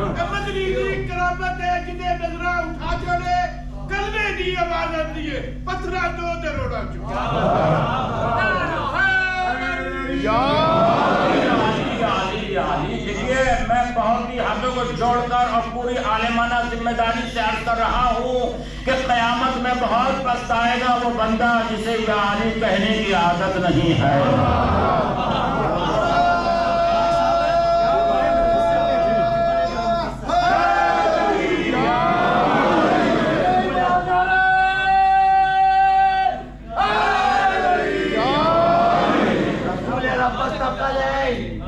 مدنی دی کرامت ہے جنہیں نظرہ اٹھا چڑے کلمے دی آواز آتی ہے پتھرا دو دے روڑا چکا دیکھیے میں بہت ہی ہاتھوں کو جوڑ کر اور پوری عالمانہ ذمہ داری سے عرض کر رہا ہوں کہ قیامت میں بہت پچھتائے گا وہ بندہ جسے یا علی کہنے کی عادت نہیں ہے.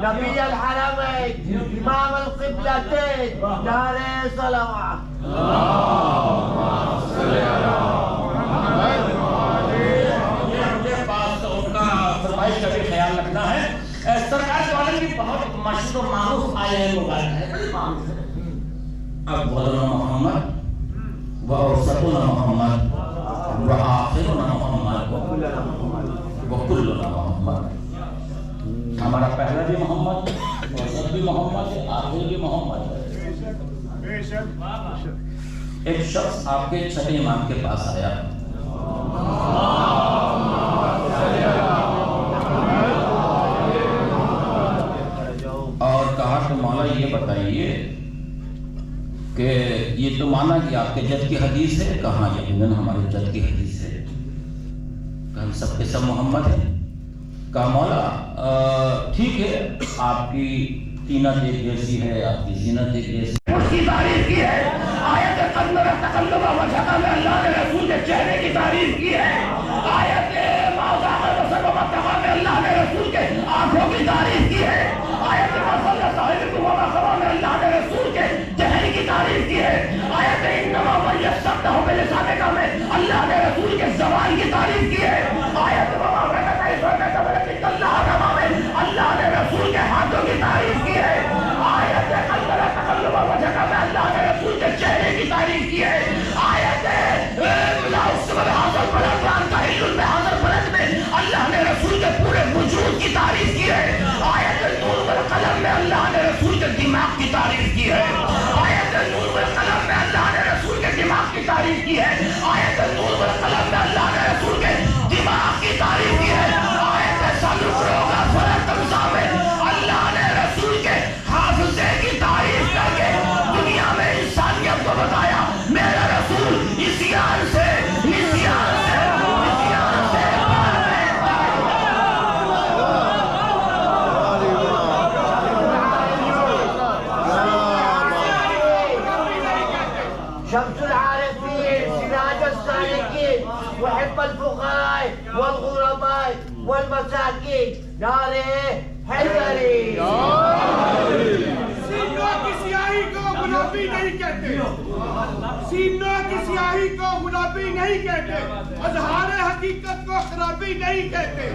نبی الحرمین امام القبلتین نعرہ صلوات. مجھے پاس ان کا فرمائش کا بھی خیال رکھنا ہے. سرکار کے والے کی بہت مشہور و معروف آیہ مبارک ہے, بڑی معروف ہے. اولنا محمد و اوسطنا محمد و آخرنا محمد و کلنا محمد. ہمارا پہلا بھی محمد, وسط بھی محمد ہے, آخر بھی محمد ہے. ایک شخص آپ کے چھٹے امام کے پاس آیا اور کہا کہ مولا یہ بتائیے کہ یہ تو مانا کہ آپ کے جد کی حدیث ہے. کہاں یقیناً ہمارے جد کی حدیث ہے. کہ ہم سب کے سب محمد ہیں. کہا مولا ٹھیک ہے, آپ کی تینت ایک جیسی ہے, آپ کی زینت ایک جیسی ہے. اس کی تعریف کی ہے. آیت قدر تقلب وجهك میں اللہ نے رسول کے چہرے کی تعریف کی ہے. آیت موضع بصر ومتقى میں اللہ نے رسول کے آنکھوں کی تعریف کی ہے. آیت مصل صاحبكم ومخبا میں اللہ نے رسول کے چہرے کی تعریف کی ہے. آیت انما من يصدق بلسانك میں اللہ نے رسول کے زبان کی تعریف کی ہے. آیت اللہ نے رسول کے ہاتھوں کی تعریف کی ہے. آیت تقلب وجهك میں اللہ نے رسول کے چہرے کی تعریف کی ہے. آیت اللہ نے رسول کے پورے وجود کی تعریف کی ہے. آیت نور والقلم میں اللہ نے رسول کے دماغ کی تعریف کی ہے. آیت نور والقلم میں اللہ نے رسول کے دماغ کی تعریف کی ہے. آیت نور والقلم میں اللہ نے رسول کے دماغ کی تعریف کی ہے. اللہ نے رسول کے حافظے کی تعریف کر کے دنیا میں انسانیت کو بتایا میرا رسول اسیان سے شمس العارفین سراج السالکین محب الفقراء والغرباء والمساکین نعرہ حیدری. سینوں کی سیاہی کو گلابی نہیں کہتے, سینوں کی سیاہی کو گلابی نہیں کہتے, اظہار حقیقت کو خرابی نہیں کہتے.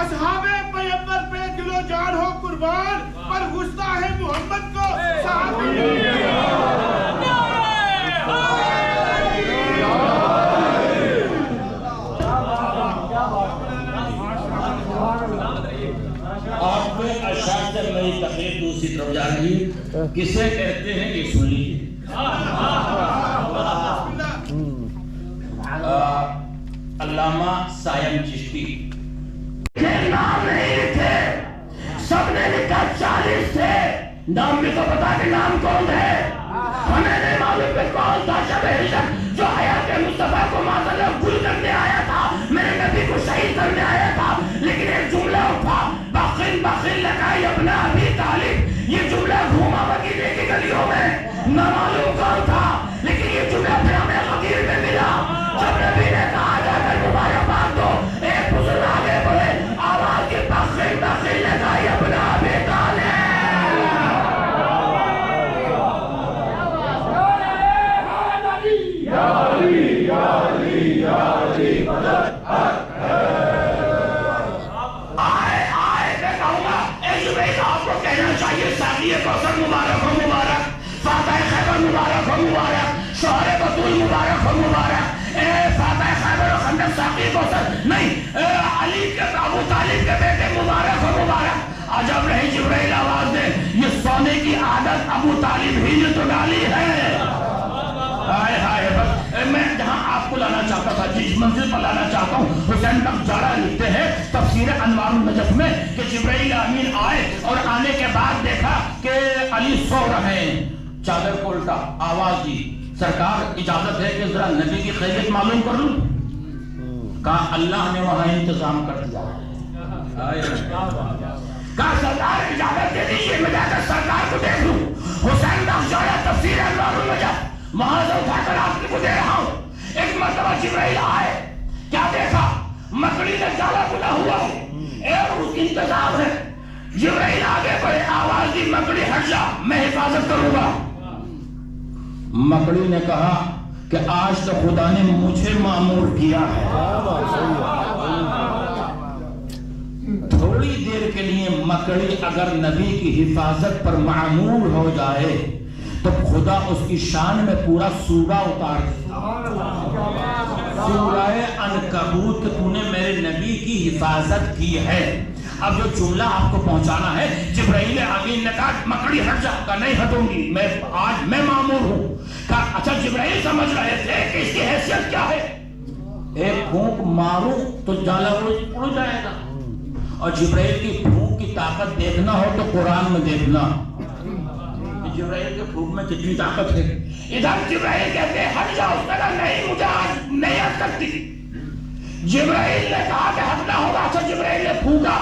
اصحاب پیغمبر پہ دل و جان ہو قربان, پر غصہ ہے محمد کو صحابی نہیں کہتے. آپ کے اشعار سے میری تقریر دوسری طرف جا رہی ہے. کسے کہتے ہیں یہ سن لیجیے. علامہ سائم چشتی کے نام نہیں لکھے, سب نے لکھا 40 تھے. نام بھی تو بتا کہ نام کون ہے. ہمیں نہیں معلوم کہ کون تھا شب ہجرت جو حیات مصطفیٰ کو معذلہ گل کرنے آیا تھا, میرے نبی کو شہید کرنے آیا تھا. لیکن ایک جملہ اٹھا, بخل لگائی اپنا ابھی طالب. یہ جملہ گھوما مدینے کی گلیوں میں, نہ معلوم کون تھا, لیکن یہ جملہ پھر ہمیں غدیر میں ملا. جب نبی نے کہا جا کر مبارکباد دو, ایک بزرگ آگے بڑھے, آواز کی بخل لگائی اپنا ابھی طالب. مبارک ہو مبارک, فاتح خیبر مبارک ہو مبارک, شوہر بطول مبارک ہو مبارک. اے فاتح خیبر و خندق ساقی کوثر نہیں, علی کے ابو طالب کے بیٹے مبارک ہو مبارک. عجب نہیں جبرائیل آواز دے، یہ سونے کی عادت ابو طالب ہی نے تو ڈالی ہے۔ ہائے ہائے، بس میں جہاں آپ کو لانا چاہتا تھا، جس منزل پر لانا چاہتا ہوں، حسین بخش جارہ لکھتے ہیں تفسیر انوار النجف میں کہ جبرائیل امین آئے اور آنے کے بعد دیکھا کہ علی سو رہے ہیں، چادر کو الٹا، آواز دی، سرکار اجازت ہے کہ ذرا نبی کی خیریت معلوم کر لوں؟ کہا اللہ نے وہاں انتظام کر دیا۔ کہا سرکار اجازت دے دیجیے میں جا کر سرکار کو دیکھ لوں۔ حسین بخش جارہ تفسیر انوار النجف وہاں سے اٹھا کر آپ کو دے رہا ہوں۔ ایک مرتبہ جبرائیل آئے، کیا دیکھا؟ مکڑی نے جالا بنا ہوا ہے، ایک اس انتظام ہے۔ جبرائیل آگے بڑھے، آواز دی، مکڑی ہٹ جا، میں حفاظت کروں گا۔ مکڑی نے کہا کہ آج تو خدا نے مجھے مامور کیا ہے۔ تھوڑی دیر کے لیے مکڑی اگر نبی کی حفاظت پر معمور ہو جائے تو خدا اس کی شان میں پورا سورہ اتار دیتا۔ سورہ عنکبوت کہ تو نے میرے نبی کی حفاظت کی ہے۔ اب جو جملہ آپ کو پہنچانا ہے، جبرائیل امین نے کہا مکڑی ہٹ جا، کہا نہیں ہٹوں گی، آج میں مامور ہوں۔ کہا اچھا جبرائیل سمجھ رہے تھے کہ اس کی حیثیت کیا ہے، ایک پھونک ماروں تو جالا اڑ جائے گا، اور جبرائیل کی پھونک کی طاقت دیکھنا ہو تو قرآن میں دیکھنا، جبرائیل کے پھونک میں کتنی طاقت ہے۔ ادھر جبرائیل کہتے ہیں ہٹ جاؤ، اس نے کہا نہیں مجھے آج نہیں ہٹ سکتی۔ جبرائیل نے کہا کہ ہٹنا ہوگا، اچھا جبرائیل نے پھونکا،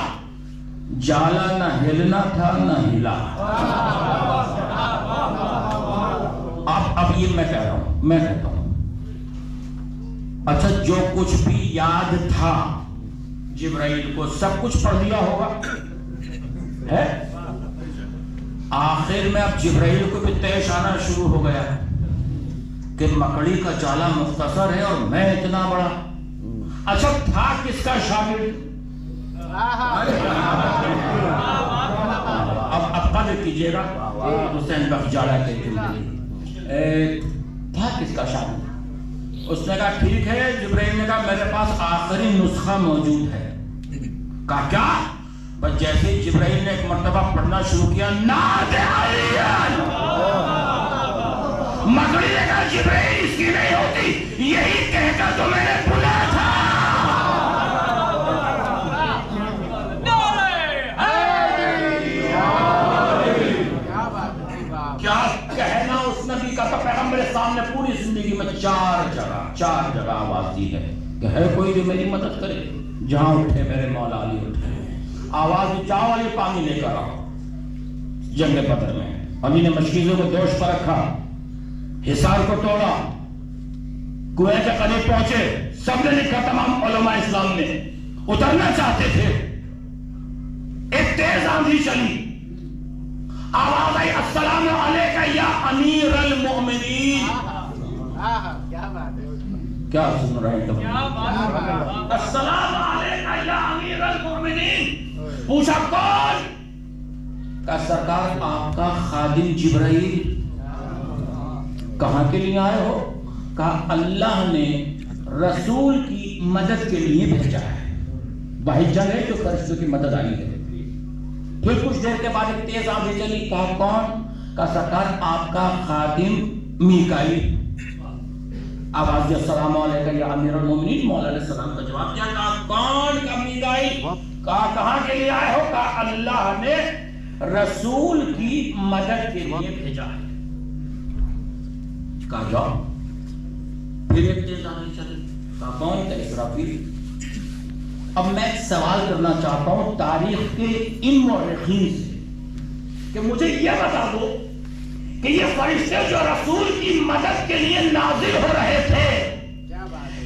جالا نہ ہلنا تھا نہ ہلا۔ اب یہ میں کہہ رہا ہوں، میں کہتا ہوں اچھا جو کچھ بھی یاد تھا جبرائیل کو سب کچھ پڑھ لیا ہوگا ہے؟ آخر میں اب جبرائیل کو بھی پیش آنا شروع ہو گیا کہ مکڑی کا جالا مختصر ہے اور میں اتنا بڑا۔ اچھا تھا کس کا شاگرد؟ اب قدر کیجئے گا حسین بخش جارہ کے جملے، تھا کس کا شاگرد؟ اس نے کہا ٹھیک ہے، جبرائیل نے کہا میرے پاس آخری نسخہ موجود ہے۔ کہا کیا؟ بس جیسے ہی جبرائیل نے ایک مرتبہ پڑھنا شروع کیا، نعت علیان، مکڑی نے کہا جبرائیل اس کی نہیں ہوتی، یہی کہہ کر تو میں نے بھلا تھا۔ کیا کہنا اس نبی کا، پیغمبر سامنے پوری زندگی میں چار جگہ آواز دی ہے کہ ہے کوئی جو میری مدد کرے، جہاں اٹھے میرے مولا علی اٹھے، آواز چاہو علی پانی لے کر آؤ۔ جنگ بدر میں علی نے مشکیزوں کو دوش پر رکھا، حصار کو توڑا، کنویں کے قریب پہنچے، سب نے لکھا تمام علماء اسلام نے، اترنا چاہتے تھے، ایک تیز آندھی چلی، آواز آئی السلام علیکہ یا امیر المؤمنین۔ کیا سن رہے ہیں تم؟ السلام علیکہ یا امیر المؤمنین۔ پوچھا کون؟ کہا سرکار آپ کا خادم جبرائیل۔ کہاں کے لیے آئے ہو؟ کہا اللہ نے رسول کی مدد کے لیے بھیجا ہے، وہی جنگ ہے جو فرشتوں کی مدد آئی ہے۔ پھر کچھ دیر کے بعد ایک تیز آندھی چلی، کہا کون؟ کہا سرکار آپ کا خادم میکائیل۔ آواز دی السلام علیکم یا امیر المومنین، مولا علیہ السلام کا جواب دیا، کہا کون؟ کا میکائیل۔ کہا کہاں کے لیے آئے ہو؟ کہا اللہ نے رسول کی مدد کے لیے بھیجا ہے۔ کہا جاؤ۔ پھر ایک تیز آندھی چلی، کہا کون؟ کا اسرافیل۔ اب میں ایک سوال کرنا چاہتا ہوں تاریخ کے ان مورخین سے کہ مجھے یہ بتا دو کہ یہ فرشتے جو رسول کی مدد کے لیے نازل ہو رہے تھے،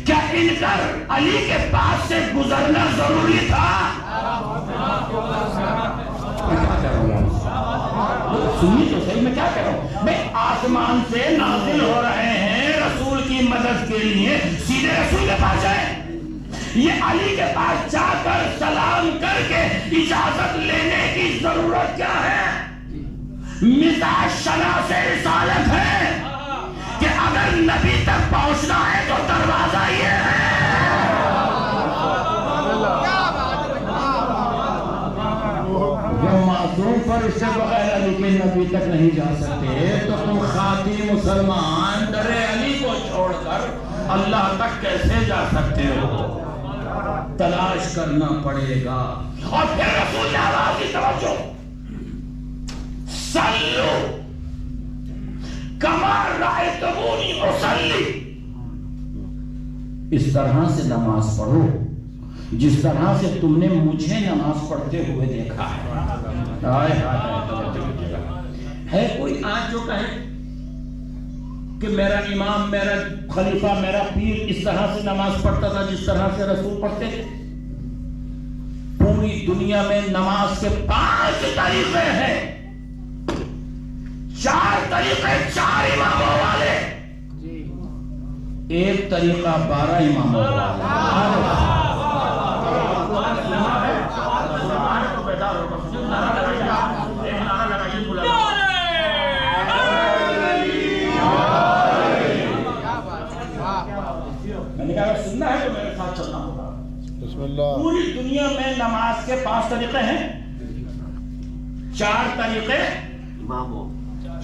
کیا ان کا علی کے پاس سے گزرنا ضروری تھا؟ میں کیا کہہ رہا ہوں؟ سنیے تو صحیح، میں کیا کہہ رہا ہوں؟ میں آسمان سے نازل ہو رہے ہیں رسول کی مدد کے لیے، سیدھے رسول کے پاس جائیں؟ یہ علی کے پاس جا کر سلام کر کے اجازت لینے کی ضرورت کیا ہے؟ مزاج شناس رسالت ہے کہ اگر نبی تک پہنچنا ہے تو دروازہ یہ ہے۔ سے بغیر علی کے نبی تک نہیں جا سکتے تو تم خاطی مسلمان در علی کو چھوڑ کر اللہ تک کیسے جا سکتے ہو؟ تلاش کرنا پڑے گا۔ اور پھر رسول نے آواز کی توجہ، صلو کما رأیتمونی اصلی، اس طرح سے نماز پڑھو جس طرح سے تم نے مجھے نماز پڑھتے ہوئے دیکھا ہے۔ کوئی آج جو کہے کہ میرا امام، میرا خلیفہ، میرا پیر اس طرح سے نماز پڑھتا تھا جس طرح سے رسول پڑھتے تھے؟ پوری دنیا میں نماز کے 5 طریقے ہیں، 4 طریقے 4 اماموں والے، ایک طریقہ 12 اماموں والا۔ میں نے کہا سننا ہے تو میرے ساتھ چلنا ہوگا۔ پوری دنیا میں نماز کے 5 طریقے ہیں، 4 طریقے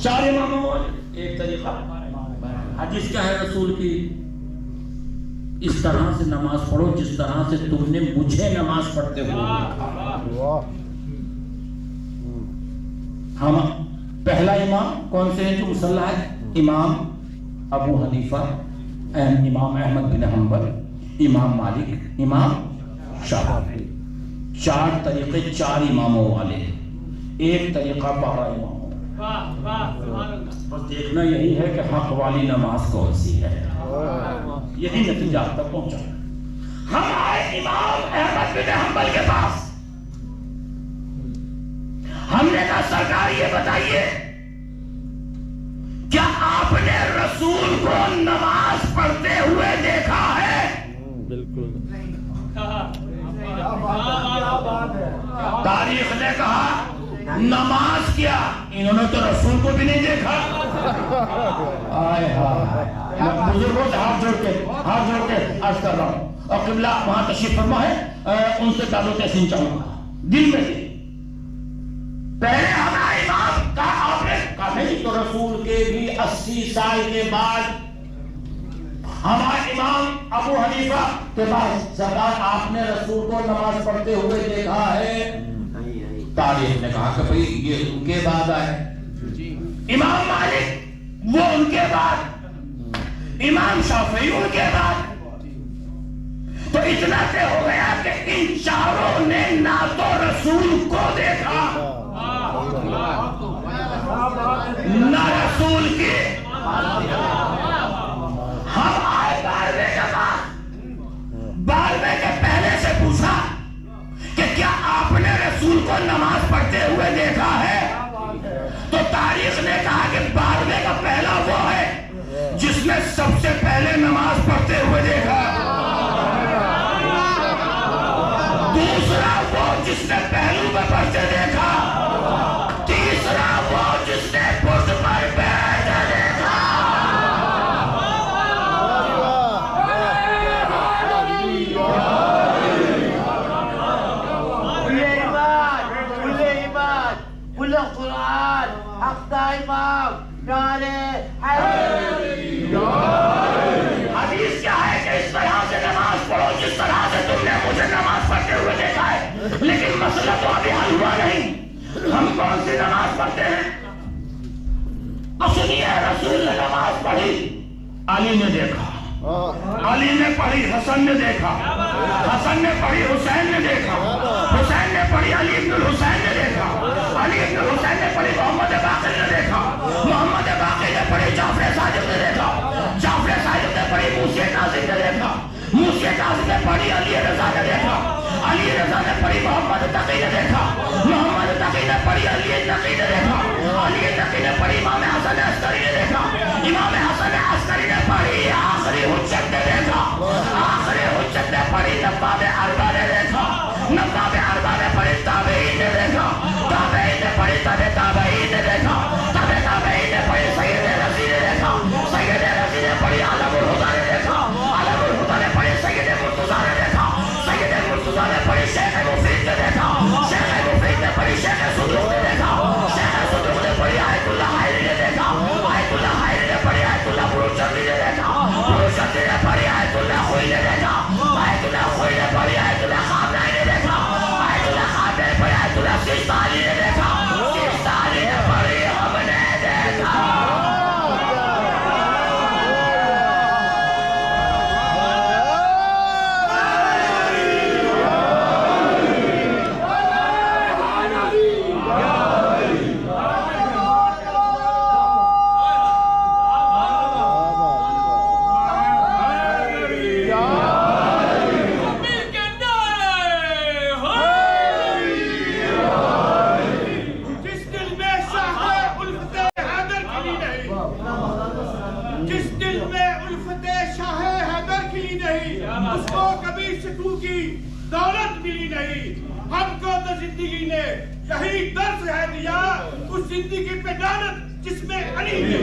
4 اماموں والے، ایک طریقہ۔ حدیث کیا ہے رسول کی؟ اس طرح سے نماز پڑھو جس طرح سے تم نے مجھے نماز پڑھتے ہوئے دیکھا۔ ہم پہلا امام کون سے ہیں جو مصلی ہے؟ امام ابو حنیفہ، امام احمد بن حنبل، امام مالک، امام شافعی۔ 4 طریقے 4 اماموں والے، ایک طریقہ 12 اماموں۔ بس دیکھنا یہی ہے کہ حق والی نماز کون سی ہے، یہی نتیجہ تک پہنچا۔ ہم آئے امام احمد بن حنبل کے پاس، ہم نے کہا سرکار یہ بتائیے کیا آپ نے رسول کو نماز پڑھتے ہوئے دیکھا ہے؟ بالکل۔ تاریخ نے کہا نماز کیا، انہوں نے تو رسول کو بھی نہیں دیکھا۔ بزرگوں سے ہاتھ جوڑ کے عرض کر رہا ہوں، اور قبلہ وہاں تشریف فرما ہے، ان سے تعلق احسین چاہوں گا دل میں سے۔ پہلے ہمارا امام کا آپ نے کہا نہیں تو رسول کے بھی 80 سال کے بعد ہمارے امام ابو حنیفہ کے بعد سرکار آپ نے رسول کو نماز پڑھتے ہوئے دیکھا ہے؟ تاریخ نے کہا کہ بھئی یہ ان کے بعد آئے، امام مالک وہ ان کے بعد، امام شافعی ان کے بعد۔ تو اتنا سے ہو گیا کہ ان چاروں نے نہ تو رسول کو دیکھا نہ رسول کی۔ ہم آئے 12ویں کے بعد، 12ویں کے پہلے سے پوچھا کہ کیا آپ نے رسول کو نماز پڑھتے ہوئے دیکھا ہے؟ تو تاریخ نے کہا کہ 12ویں کا پہلا وہ ہے جس نے سب سے پہلے نماز پڑھتے ہوئے دیکھا، دوسرا وہ جس نے پہلو میں پڑھتے دیکھا، تیسرا وہ جس نے پشت پر بیٹھ دیکھا۔ کل قرآن حق دا امام نعرے حیدری۔ حدیث کیا ہے کہ اس طرح سے نماز پڑھو جس طرح سے تم نے مجھے نماز پڑھتے ہوئے دیکھا ہے، لیکن مسئلہ تو ابھی حل ہوا نہیں۔ ہم کون سی نماز پڑھتے ہیں؟ سنیے، رسول نے نماز پڑھی، علی نے دیکھا، علی نے پڑھی، حسن نے دیکھا، حسن نے پڑھی، حسین نے دیکھا، حسین نے پڑھی، علی ابن الحسین نے دیکھا، علی ابن الحسین نے پڑھی، محمد باقر نے دیکھا، محمد باقر نے پڑھی، جعفر صادق نے دیکھا، جعفر صادق نے پڑھی، موسی کاظم نے دیکھا، موسی کاظم نے پڑھی، علی رضا نے دیکھا، علی رضا نے پڑھی، محمد تقی نے دیکھا، محمد تقی نے پڑھی، علی نقی نے دیکھا، علی نقی نے پڑھی، امام حسن عسکری نے دیکھا، امام حسن عسکری نے پڑھی، آخری حجت نے دیکھا، آخری حجت نے پڑھی، نواب اربع نے دیکھا، نواب اربع نے پڑھی، تابعین نے دیکھا، تابعین نے پڑھی، تابعین نے دیکھا، تابعین نے پڑھی، سید رضی نے دیکھا، سید رضی نے پڑھی، علم الہدیٰ نے دیکھا، علم الہدیٰ نے پڑھی، سید مرتضیٰ نے دیکھا، سید مرتضیٰ نے پڑھی، شیخ مفید نے دیکھا، شیخ مفید نے پڑھی، شیخ صدوق نے دیکھا، جس دل میں الفت شاہ حیدر کھلی نہیں اس کو کبھی سکوں کی دولت ملی نہیں. ہم کو تو زندگی نے یہی درس ہے دیا, اس زندگی پہ لعنت جس میں علی نے.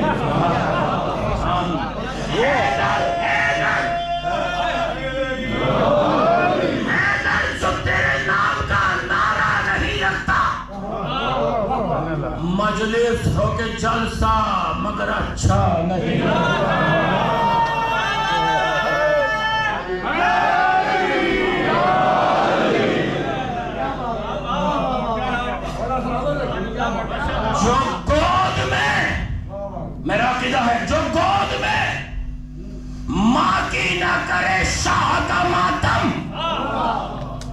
مجلس ہو کے جلسہ مگر اچھا نہیں. جو گود میں, میرا عقیدہ ہے, جو گود میں ماں کی نہ کرے شاہ کا ماتم,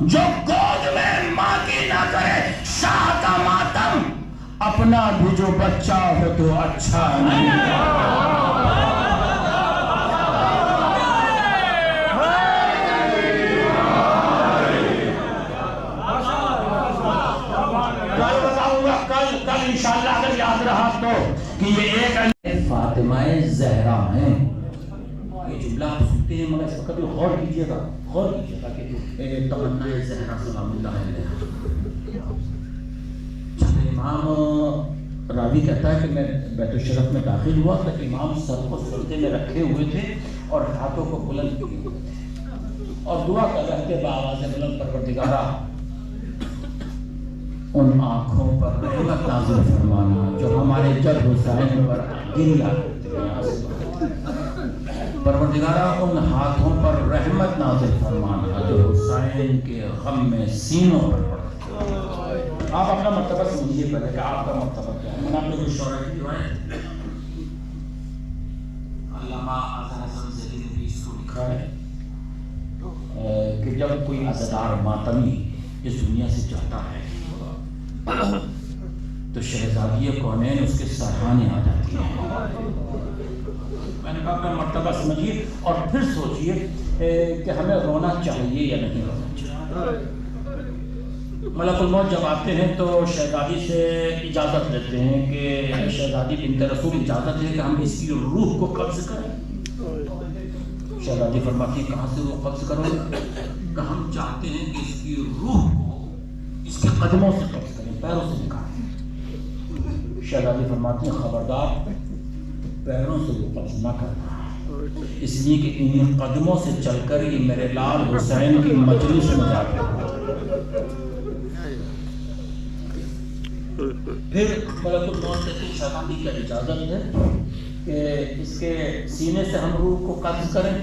جو گود میں ماں کی نہ کرے شاہ کا ماتم, اپنا بھی جو بچہ ہو تو اچھا نہیں. کل انشاءاللہ اگر یاد رہا تو کہ یہ ایک فاطمہ زہرا ہیں. یہ جملہ آپ سنتے ہیں مگر اس وقت غور کیجئے گا کہ تمنا زہرا سلام اللہ علیہ. امام راوی کہتا ہے کہ میں بیت الشرف میں داخل ہوا تو امام سر کو سجدے میں رکھے ہوئے تھے اور ہاتھوں کو بلند کیے ہوئے تھے اور دعا کر رہے تھے بآواز بلند, پروردگارا ان آنکھوں پر رحمت نازل فرمانا جو ہمارے جد حسین پر گریا کرتے ہیں. پروردگارا ان ہاتھوں پر رحمت نازل فرمانا جو حسین کے غم میں سینوں پر پڑتے ہیں. آپ اپنا مرتبہ سمجھیے پہلے کہ آپ کا مرتبہ کیا ہے. میں نے آپ نے شعرا کی روایت علامہ اظہر حسن زیدی نے بھی اس کو لکھا ہے کہ جب کوئی عزادار ماتمی اس دنیا سے جاتا ہے تو شہزادی کونین اس کے سرحانے آ جاتی ہیں. میں نے کہا اپنا مرتبہ سمجھیے اور پھر سوچئے کہ ہمیں رونا چاہیے یا نہیں رونا چاہیے. ملک الموت جب آتے ہیں تو شہزادی سے اجازت لیتے ہیں کہ شہزادی بنت رسول اجازت ہے کہ ہم اس کی روح کو قبض کریں. شہزادی فرماتی ہے کہاں سے روح قبض کرو گے؟ کہ ہم چاہتے ہیں کہ اس کی روح کو اس کے قدموں سے قبض کریں, پیروں سے نکالیں. شہزادی فرماتی ہیں خبردار پیروں سے روح قبض نہ کرنا, اس لیے کہ انہیں قدموں سے چل کر یہ میرے لال حسین کی مجلس میں جا کر. پھر ملک الموت سے شہزادی کی اجازت ہے کہ اس کے سینے سے ہم روح کو قبض کریں.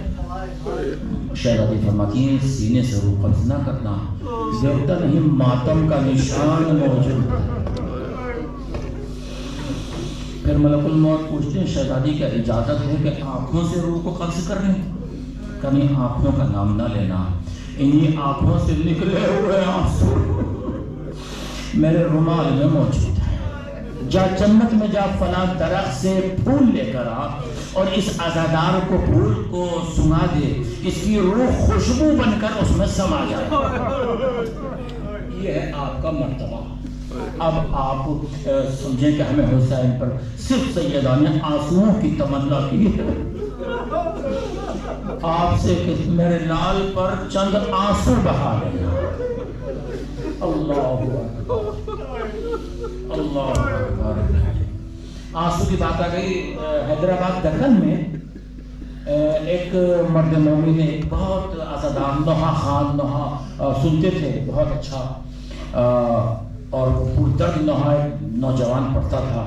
شہزادی فرماتی ہیں سینے سے روح قبض نہ کرنا, دیکھتا نہیں ماتم کا نشان موجود ہے. پھر ملک الموت پوچھتے ہیں شہزادی کی اجازت ہے کہ آنکھوں سے روح کو قبض کر لیں؟ کہیں آنکھوں کا نام نہ لینا, انہی آنکھوں سے نکلے ہوئے آنسو میرے رومال میں موجود ہے. جا جنت میں جا فلاں درخت سے پھول لے کر آ اور اس عزادار کو پھول کو سنا دے, اس کی روح خوشبو بن کر اس میں سما جائے. یہ ہے آپ کا مرتبہ. اب آپ سمجھیں کہ ہمیں حسین پر صرف سیدہ نے آنسوؤں کی تمنا کی ہے. آپ سے کہ میرے لال پر چند آنسو بہا لینا. اللہ اللہ اکبر. آنسو کی بات آ گئی. حیدرآباد دکن میں ایک مرد مومن نے ایک بہت عزادار نوحہ خان نوحہ سنتے تھے, بہت اچھا, اور پردرد نوحہ نوجوان پڑھتا تھا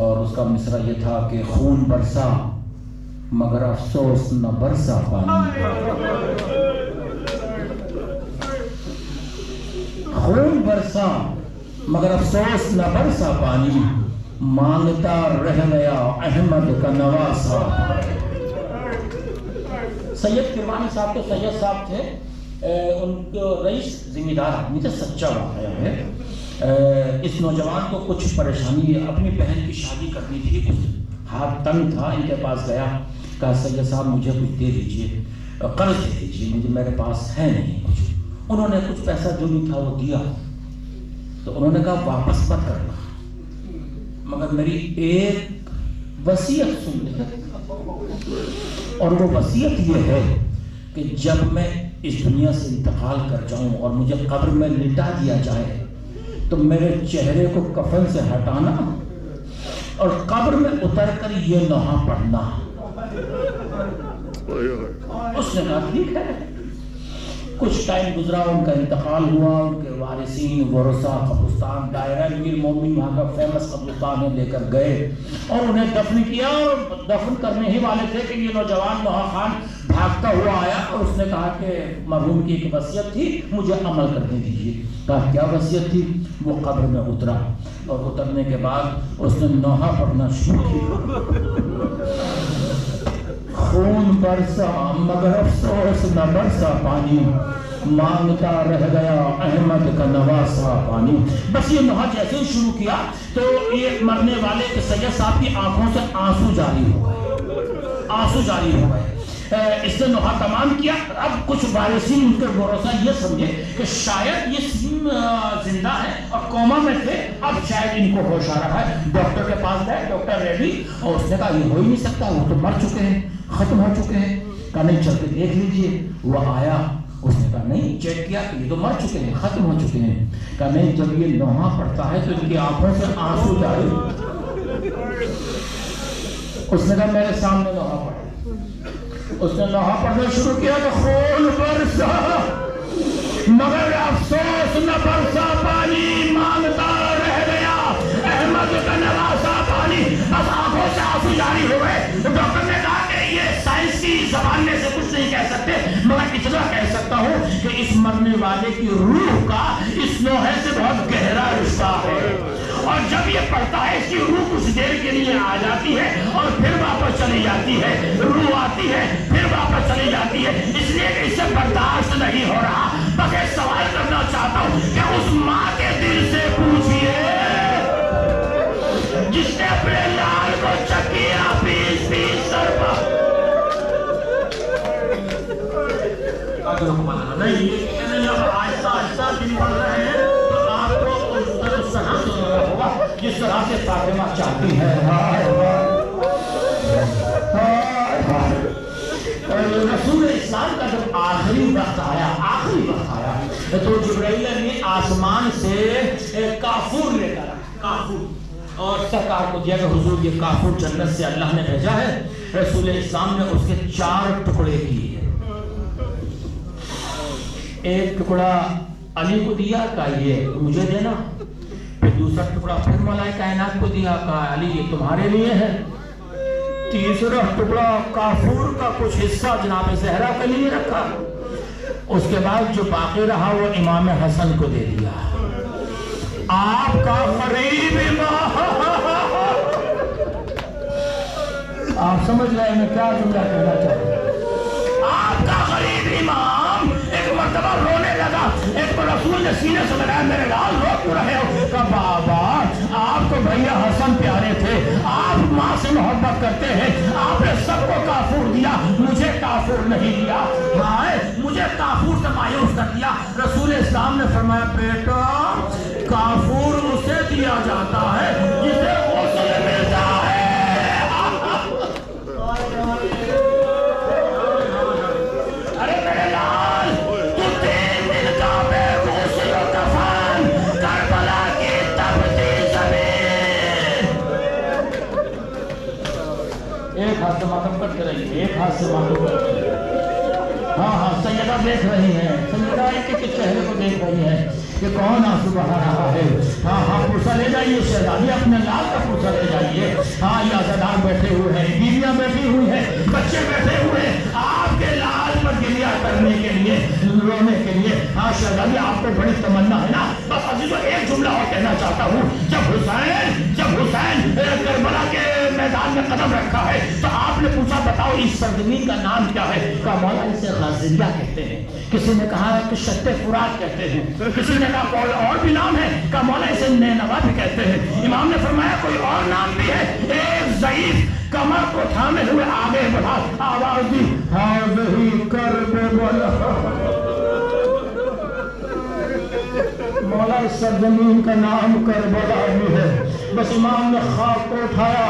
اور اس کا مصرع یہ تھا کہ خون برسا مگر افسوس نہ برسا پانی. خون برسا مگر افسوس نہ برسا پانی, مانگتا رہ گیا احمد کا نواسا. سید کروانی صاحب تو سید صاحب تھے, ان کو رئیس ذمہ دار آدمی تھے, سچا واقعہ ہے. اس نوجوان کو کچھ پریشانی, اپنی بہن کی شادی کرنی تھی, کچھ ہاتھ تنگ تھا, ان کے پاس گیا, کہا سید صاحب مجھے کچھ دے دیجئے, قرض دے دیجئے, مجھے میرے پاس ہے نہیں کچھ. انہوں نے کچھ پیسہ جو بھی تھا وہ دیا, تو انہوں نے کہا واپس مت کرنا مگر میری ایک وصیت سن لے، اور وہ وصیت یہ ہے کہ جب میں اس دنیا سے انتقال کر جاؤں اور مجھے قبر میں لٹا دیا جائے تو میرے چہرے کو کفن سے ہٹانا اور قبر میں اتر کر یہ نوحہ پڑھنا۔ اس نے کہا ٹھیک ہے۔ کچھ ٹائم گزرا، ان کا انتقال ہوا، ان کے وارثین ورثہ قبرستان دائرہ امیر المومنین وہاں کا فیمس قبرستان میں لے کر گئے اور انہیں دفن کیا، اور دفن کرنے ہی والے تھے کہ یہ نوجوان نوحہ خان بھاگتا ہوا آیا اور اس نے کہا کہ مرحوم کی ایک وصیت تھی، مجھے عمل کرنے دیجیے۔ کہا کیا وصیت تھی؟ وہ قبر میں اترا اور اترنے کے بعد اس نے نوحہ پڑھنا شروع کیا۔ خون برسا مگر افسوس نہ برسا پانی، مانگتا رہ گیا احمد کا نواسا پانی۔ بس یہ نوحہ جیسے ہی شروع کیا تو یہ مرنے والے کے سید صاحب کی آنکھوں سے آنسو جاری ہو گئے، آنسو جاری ہو گئے۔ اس نے نوحہ تمام کیا۔ اب کچھ وارثین ان کے ورثہ یہ سمجھے کہ شاید یہ زندہ ہے اور کوما میں تھے، اب شاید ان کو ہوش آ رہا ہے۔ ڈاکٹر کے پاس گئے، ڈاکٹر ریڈی، اور اس نے کہا یہ ہو ہی نہیں سکتا، وہ تو مر چکے ہیں، ختم ہو چکے ہیں۔ کہا نہیں چل کے دیکھ لیجئے۔ وہ آیا، اس نے کہا نہیں، چیک کیا کہ یہ تو مر چکے ہیں، ختم ہو چکے ہیں۔ کہا نہیں، جب یہ نوحہ پڑھتا ہے تو ان کی آنکھوں سے آنسو جاری۔ اس نے کہا میرے سامنے نوحہ پڑھا۔ اس نے نوحہ پڑھنا شروع کیا کہ خون برسا مگر افسوس نہ برسا پانی، مانگتا رہ گیا احمد کا نواسا پانی۔ بس آنکھوں سے آنسو جاری ہو گئے۔ ڈاکٹر نے کہا کہ یہ سائنس کی زبان میں سے کچھ نہیں کہہ سکتے، مگر اتنا کہہ سکتا ہوں کہ اس مرنے والے کی روح کا اس نوحے سے بہت گہرا رشتہ ہے، اور جب یہ پڑھتا ہے اس کی روح کچھ دیر کے لیے آ جاتی ہے اور پھر واپس چلی جاتی ہے، روح آتی ہے پھر واپس چلی جاتی ہے، اس لیے کہ اس سے برداشت نہیں ہو رہا۔ بس ایک سوال کرنا چاہتا ہوں کہ اس ماں کے دل سے پوچھئے جس نے اپنے لال کو چکیا پیس پیس سر پر نہیں، آہستہ آہستہ دن بڑھ رہے ہیں تو آپ کو اس طرح سے ہوگا جس طرح سے فاطمہ چاہتی ہے۔ رسول اسلام کا جب آخری وقت آیا تو جبرائیل نے آسمان سے کافور لے کر کافور اور سرکار کو دیا کہ حضور یہ کافور جنت سے اللہ نے بھیجا ہے۔ رسول اسلام نے اس کے 4 ٹکڑے کیے۔ ایک ٹکڑا علی کو دیا، کہا یہ مجھے دینا، پھر دوسرا ٹکڑا پھر مولا کائنات کو دیا، کہا علی یہ تمہارے لیے ہے، تیسرا ٹکڑا کافور کا کچھ حصہ جناب زہرا کے لیے رکھا، اس کے بعد جو باقی رہا وہ امام حسن کو دے دیا۔ آپ کا قریب امام، آپ سمجھ رہے ہیں میں کیا جملہ کہنا چاہتا ہوں؟ آپ کا قریب امام ایک مرتبہ رونے لگا، ایک تو رسول نے سینے سے لگایا میرے لال رو کیوں رہے ہو؟ کہا بابا آپ تو بھیا حسن پیارے تھے، آپ ماں سے محبت کرتے ہیں، آپ نے سب کو کافور دیا، مجھے کافور نہیں دیا، مجھے کافور سے مایوس کر دیا۔ رسول اسلام نے فرمایا بیٹا کافور اسے دیا جاتا ہے جسے غسل ملتا ہے۔ ارے میرے لال تو 3 دن کا بے غسل و کفن کربلا کی تپتی زمین۔ ایک ہاتھ سے ماتم کرتے رہیے، ایک ہاتھ سے ماتم کرتے رہیے۔ ہاں سیدہ دیکھ رہی ہیں، سیدہ ایک کے چہرے کو دیکھ رہی ہیں کہ کون آنسو بہا رہا ہے۔ ہاں پرسہ لے جائیے شہزادی، اپنے لال کا پرسہ لے جائیے۔ ہاں یہ عزادار بیٹھے ہوئے ہیں، بیویاں بیٹھی ہوئی ہیں، بچے بیٹھے ہوئے ہیں آپ کے لال پر گریہ کرنے کے لیے، رونے کے لیے۔ ہاں شہزادی آپ کو بڑی تمنا ہے نا؟ بس عزیزو ایک جملہ اور کہنا چاہتا ہوں، جب حسین کربلا کے میدان میں قدم رکھا ہے تو آپ نے پوچھا بتاؤ اس سرزمین کا نام کیا ہے؟ کہا مولا اسے غازیہ کہتے ہیں، کسی نے کہا کہ شط فرات کہتے ہیں، کسی نے کہا کوئی اور بھی نام ہے، کہا مولا اسے نینوا بھی کہتے ہیں۔ امام نے فرمایا کوئی اور نام بھی ہے؟ ایک ضعیف کمر کو تھامے ہوئے آگے بڑھا، آواز دی ہاذہی کربلا۔ مولا اس سرزمین کا نام کربلا بھی ہے۔ بس امام نے خاک کو اٹھایا